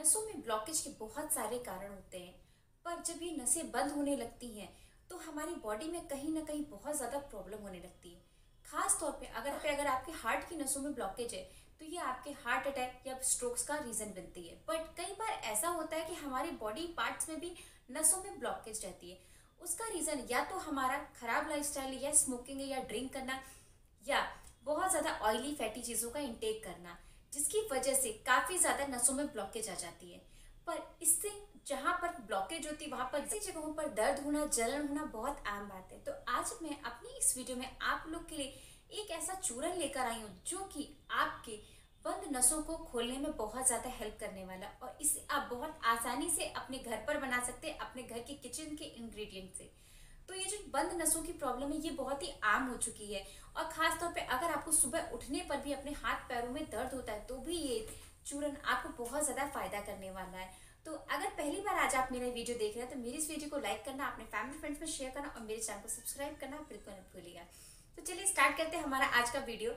नसों में ब्लॉकेज के बहुत सारे कारण होते हैं, पर जब ये नसें बंद होने लगती हैं तो हमारी बॉडी में कहीं ना कहीं बहुत ज़्यादा प्रॉब्लम होने लगती है। खास तौर पे अगर आपके हार्ट की नसों में ब्लॉकेज है तो ये आपके हार्ट अटैक या स्ट्रोक्स का रीज़न बनती है। बट कई बार ऐसा होता है कि हमारी बॉडी पार्ट्स में भी नसों में ब्लॉकेज रहती है। उसका रीज़न या तो हमारा खराब लाइफस्टाइल या स्मोकिंग या ड्रिंक करना या बहुत ज़्यादा ऑयली फैटी चीज़ों का इंटेक करना, जिसकी वजह से काफ़ी ज़्यादा नसों में ब्लॉकेज आ जाती है। पर इससे जहाँ पर ब्लॉकेज होती है वहाँ पर ऐसी जगहों पर दर्द होना, जलन होना बहुत आम बात है। तो आज मैं अपनी इस वीडियो में आप लोग के लिए एक ऐसा चूरन लेकर आई हूँ जो कि आपके बंद नसों को खोलने में बहुत ज़्यादा हेल्प करने वाला, और इसे आप बहुत आसानी से अपने घर पर बना सकते हैं अपने घर के किचन के इंग्रेडिएंट से। तो ये जो बंद नसों की प्रॉब्लम है ये बहुत ही आम हो चुकी है, और खास तौर पे अगर आपको सुबह उठने पर भी अपने हाथ पैरों में दर्द होता है तो भी ये चूरन आपको बहुत ज़्यादा फायदा करने वाला है। तो अगर पहली बार आज आप मेरा वीडियो देख रहे हैं तो मेरी इस वीडियो को लाइक करना, अपने फैमिली फ्रेंड्स में शेयर करना और मेरे चैनल को सब्सक्राइब करना बिल्कुल मत भूलिएगा। तो चलिए स्टार्ट करते हैं हमारा आज का वीडियो,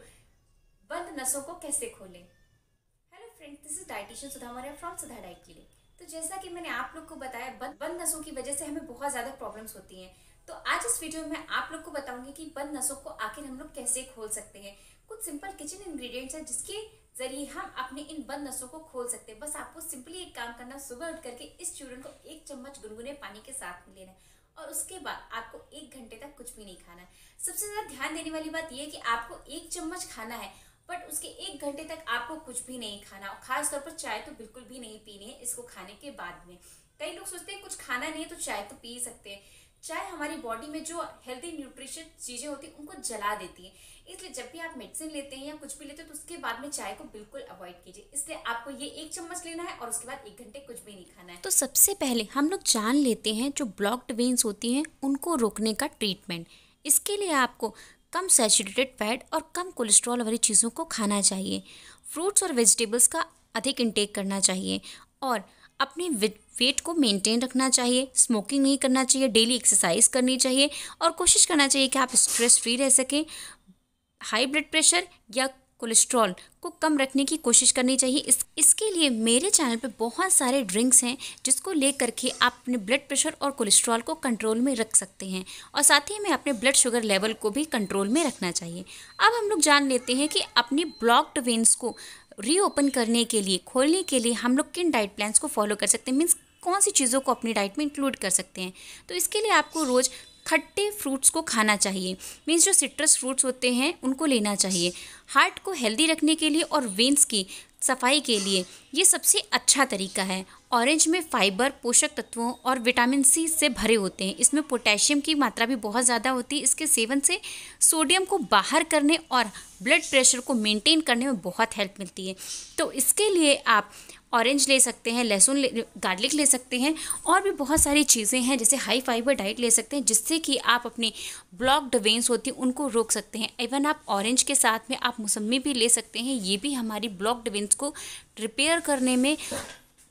बंद नसों को कैसे खोलें। Hello friends, this is dietitian Sudha Maurya from Sudha diet clinic. तो जैसा कि मैंने आप लोग को बताया, बंद नसों की वजह से हमें बहुत ज़्यादा प्रॉब्लम्स होती हैं। तो आज इस वीडियो में आप लोग को बताऊंगी कि बंद नसों को आखिर हम लोग कैसे खोल सकते हैं। कुछ सिंपल किचन इंग्रेडिएंट्स हैं जिसके जरिए हम अपने इन बंद नसों को खोल सकते हैं। बस आपको सिंपली एक काम करना, सुबह उठ करके इस चूरन को 1 चम्मच गुनगुने पानी के साथ में लेना है और उसके बाद आपको 1 घंटे तक कुछ भी नहीं खाना है। सबसे ज़्यादा ध्यान देने वाली बात यह है कि आपको 1 चम्मच खाना है, बट उसके 1 घंटे तक आपको कुछ भी नहीं खाना, और खास तौर पर चाय तो बिल्कुल भी नहीं पीनी है इसको खाने के बाद में। कई लोग सोचते हैं कुछ खाना नहीं है तो चाय तो पी सकते हैं। चाय हमारी बॉडी में जो हेल्दी न्यूट्रिशन चीज़ें होती हैं उनको जला देती है, इसलिए जब भी आप मेडिसिन लेते हैं या कुछ भी लेते हैं तो उसके बाद में चाय को बिल्कुल अवॉइड कीजिए। इसलिए आपको ये 1 चम्मच लेना है और उसके बाद 1 घंटे कुछ भी नहीं खाना है। तो सबसे पहले हम लोग जान लेते हैं जो ब्लॉक्ड वेन्स होती हैं उनको रोकने का ट्रीटमेंट। इसके लिए आपको कम सैचुरेटेड फैट और कम कोलेस्ट्रॉल वाली चीज़ों को खाना चाहिए। फ्रूट्स और वेजिटेबल्स का अधिक इंटेक करना चाहिए और अपने वेट को मेंटेन रखना चाहिए। स्मोकिंग नहीं करना चाहिए, डेली एक्सरसाइज करनी चाहिए और कोशिश करना चाहिए कि आप स्ट्रेस फ्री रह सकें। हाई ब्लड प्रेशर या कोलेस्ट्रॉल को कम रखने की कोशिश करनी चाहिए। इसके लिए मेरे चैनल पे बहुत सारे ड्रिंक्स हैं जिसको लेकर के आप अपने ब्लड प्रेशर और कोलेस्ट्रॉल को कंट्रोल में रख सकते हैं, और साथ ही में अपने ब्लड शुगर लेवल को भी कंट्रोल में रखना चाहिए। अब हम लोग जान लेते हैं कि अपनी ब्लॉक्ड वेन्स को रीओपन करने के लिए, खोलने के लिए हम लोग किन डाइट प्लान्स को फॉलो कर सकते हैं, मीन्स कौन सी चीज़ों को अपनी डाइट में इंक्लूड कर सकते हैं। तो इसके लिए आपको रोज़ खट्टे फ्रूट्स को खाना चाहिए, मीन्स जो सिट्रस फ्रूट्स होते हैं उनको लेना चाहिए। हार्ट को हेल्दी रखने के लिए और वेन्स की सफाई के लिए ये सबसे अच्छा तरीका है। ऑरेंज में फाइबर, पोषक तत्वों और विटामिन सी से भरे होते हैं। इसमें पोटेशियम की मात्रा भी बहुत ज़्यादा होती है। इसके सेवन से सोडियम को बाहर करने और ब्लड प्रेशर को मेंटेन करने में बहुत हेल्प मिलती है। तो इसके लिए आप ऑरेंज ले सकते हैं, लहसुन गार्लिक ले सकते हैं, और भी बहुत सारी चीज़ें हैं जैसे हाई फाइबर डाइट ले सकते हैं जिससे कि आप अपनी ब्लॉक्ड वेन्स होती हैं उनको रोक सकते हैं। इवन आप ऑरेंज के साथ में आप मौसमी भी ले सकते हैं, ये भी हमारी ब्लॉक्ड वेन्स को रिपेयर करने में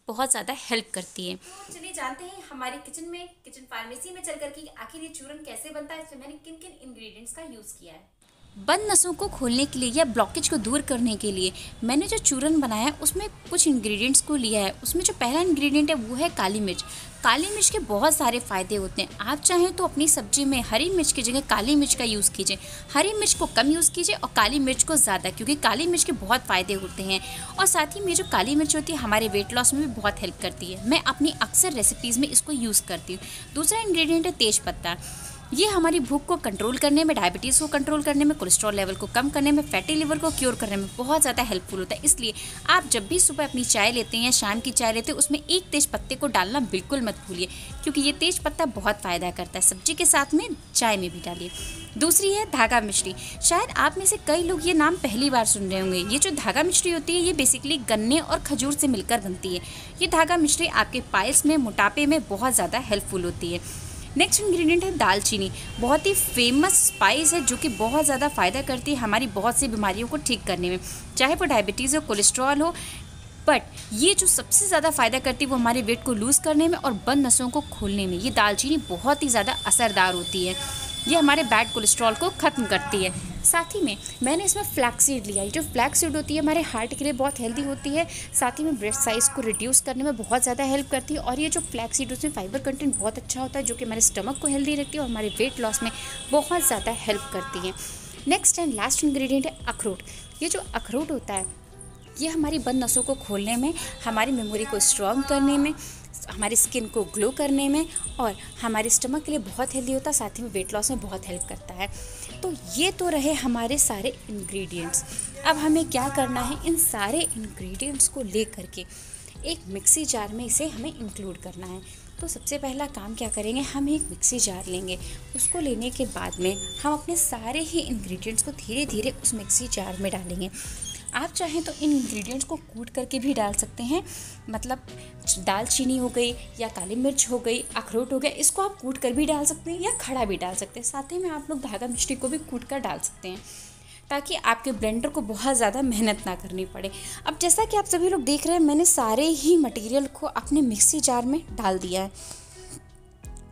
बहुत ज़्यादा हेल्प करती है। तो चलिए जानते हैं हमारे किचन फार्मेसी में चल करके आखिर ये चूरन कैसे बनता है, इसमें मैंने किन किन इंग्रेडिएंट्स का यूज़ किया है। बंद नसों को खोलने के लिए या ब्लॉकेज को दूर करने के लिए मैंने जो चूरन बनाया है उसमें कुछ इंग्रेडिएंट्स को लिया है। उसमें जो पहला इंग्रेडिएंट है वो है काली मिर्च। काली मिर्च के बहुत सारे फ़ायदे होते हैं। आप चाहें तो अपनी सब्जी में हरी मिर्च की जगह काली मिर्च का यूज़ कीजिए। हरी मिर्च को कम यूज़ कीजिए और काली मिर्च को ज़्यादा, क्योंकि काली मिर्च के बहुत फ़ायदे होते हैं। और साथ ही में जो काली मिर्च होती है हमारे वेट लॉस में भी बहुत हेल्प करती है। मैं अपनी अक्सर रेसिपीज़ में इसको यूज़ करती हूँ। दूसरा इंग्रेडिएंट है तेज पत्ता। ये हमारी भूख को कंट्रोल करने में, डायबिटीज़ को कंट्रोल करने में, कोलेस्ट्रॉल लेवल को कम करने में, फैटी लिवर को क्योर करने में बहुत ज़्यादा हेल्पफुल होता है। इसलिए आप जब भी सुबह अपनी चाय लेते हैं या शाम की चाय लेते हैं उसमें 1 तेज पत्ते को डालना बिल्कुल मत भूलिए, क्योंकि ये तेज पत्ता बहुत फ़ायदा करता है। सब्जी के साथ में चाय में भी डालिए। दूसरी है धागा मिश्री। शायद आप में से कई लोग ये नाम पहली बार सुन रहे होंगे। ये जो धागा मिश्री होती है ये बेसिकली गन्ने और खजूर से मिलकर बनती है। ये धागा मिश्री आपके पाइल्स में, मोटापे में बहुत ज़्यादा हेल्पफुल होती है। नेक्स्ट इंग्रेडिएंट है दालचीनी। बहुत ही फेमस स्पाइस है जो कि बहुत ज़्यादा फ़ायदा करती है हमारी बहुत सी बीमारियों को ठीक करने में, चाहे वो डायबिटीज़ हो, कोलेस्ट्रॉल हो। बट ये जो सबसे ज़्यादा फ़ायदा करती है वो हमारे वेट को लूज़ करने में और बंद नसों को खोलने में। ये दालचीनी बहुत ही ज़्यादा असरदार होती है। ये हमारे बैड कोलेस्ट्रॉल को ख़त्म करती है। साथ ही में मैंने इसमें फ्लैक्स सीड लिया है। जो फ्लैक्स सीड होती है हमारे हार्ट के लिए बहुत हेल्दी होती है, साथ ही में ब्रेस्ट साइज़ को रिड्यूस करने में बहुत ज़्यादा हेल्प करती है। और ये जो फ्लैक्स सीड उसमें फाइबर कंटेंट बहुत अच्छा होता है, जो कि हमारे स्टमक को हेल्दी रखती है और हमारे वेट लॉस में बहुत ज़्यादा हेल्प करती है। नेक्स्ट एंड लास्ट इंग्रेडिएंट है अखरोट। ये जो अखरोट होता है ये हमारी बंद नसों को खोलने में, हमारी मेमोरी को स्ट्रॉन्ग करने में, हमारी स्किन को ग्लो करने में और हमारे स्टमक के लिए बहुत हेल्दी होता है, साथ ही में वेट लॉस में बहुत हेल्प करता है। तो ये तो रहे हमारे सारे इंग्रेडिएंट्स। अब हमें क्या करना है, इन सारे इंग्रेडिएंट्स को ले करके एक मिक्सी जार में इसे हमें इंक्लूड करना है। तो सबसे पहला काम क्या करेंगे, हम एक मिक्सी जार लेंगे। उसको लेने के बाद में हम अपने सारे ही इंग्रेडिएंट्स को धीरे धीरे उस मिक्सी जार में डालेंगे। आप चाहें तो इन इंग्रेडिएंट्स को कूट करके भी डाल सकते हैं, मतलब दालचीनी हो गई या काली मिर्च हो गई, अखरोट हो गया, इसको आप कूट कर भी डाल सकते हैं या खड़ा भी डाल सकते हैं। साथ ही में आप लोग धागा मिश्री को भी कूट कर डाल सकते हैं, ताकि आपके ब्लेंडर को बहुत ज़्यादा मेहनत ना करनी पड़े। अब जैसा कि आप सभी लोग देख रहे हैं, मैंने सारे ही मटेरियल को अपने मिक्सी जार में डाल दिया है।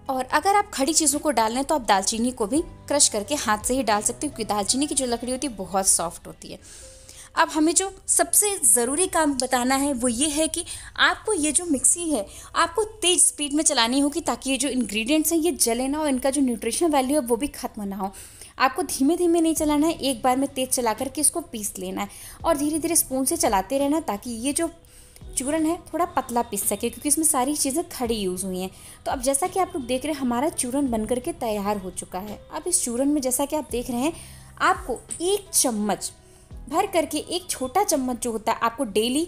और अगर आप खड़ी चीज़ों को डाल रहे हैं तो आप दालचीनी को भी क्रश करके हाथ से ही डाल सकते हो, क्योंकि दालचीनी की जो लकड़ी होती है बहुत सॉफ्ट होती है। अब हमें जो सबसे ज़रूरी काम बताना है वो ये है कि आपको ये जो मिक्सी है आपको तेज़ स्पीड में चलानी होगी, ताकि ये जो इंग्रेडिएंट्स हैं ये जले ना और इनका जो न्यूट्रिशनल वैल्यू है वो भी ख़त्म ना हो। आपको धीमे धीमे नहीं चलाना है, एक बार में तेज़ चला करके इसको पीस लेना है और धीरे धीरे स्पून से चलाते रहना, ताकि ये जो चूरन है थोड़ा पतला पीस सके, क्योंकि इसमें सारी चीज़ें खड़ी यूज़ हुई हैं। तो अब जैसा कि आप लोग देख रहे हैं, हमारा चूरन बन करके तैयार हो चुका है। अब इस चूरन में जैसा कि आप देख रहे हैं, आपको 1 चम्मच भर करके, एक छोटा चम्मच जो होता है आपको डेली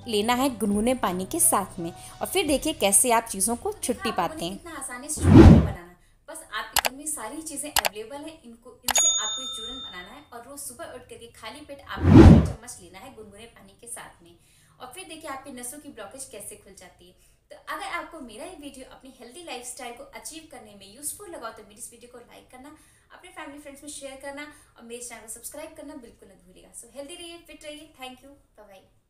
लेना है गुनगुने पानी के साथ में। और फिर देखिए कैसे आप चीज़ों को छुट्टी पाते हैं। इतना आसानी से चूरन बनाना, बस आपके घर में सारी चीज़ें अवेलेबल हैं, इनसे आपको चूरन बनाना है और रोज सुबह उठ करके खाली पेट आपको 1 चम्मच लेना है गुनगुने पानी के साथ में। और फिर देखिए आपकी नसों की ब्लॉकेज कैसे खुल जाती है। तो अगर आपको मेरा ये वीडियो अपनी हेल्दी लाइफस्टाइल को अचीव करने में यूजफुल लगा तो मेरी इस वीडियो को लाइक करना, अपने फैमिली फ्रेंड्स में शेयर करना और मेरे चैनल को सब्सक्राइब करना बिल्कुल मत भूलिएगा। सो हेल्दी रहिए, फिट रहिए। Thank you, bye bye.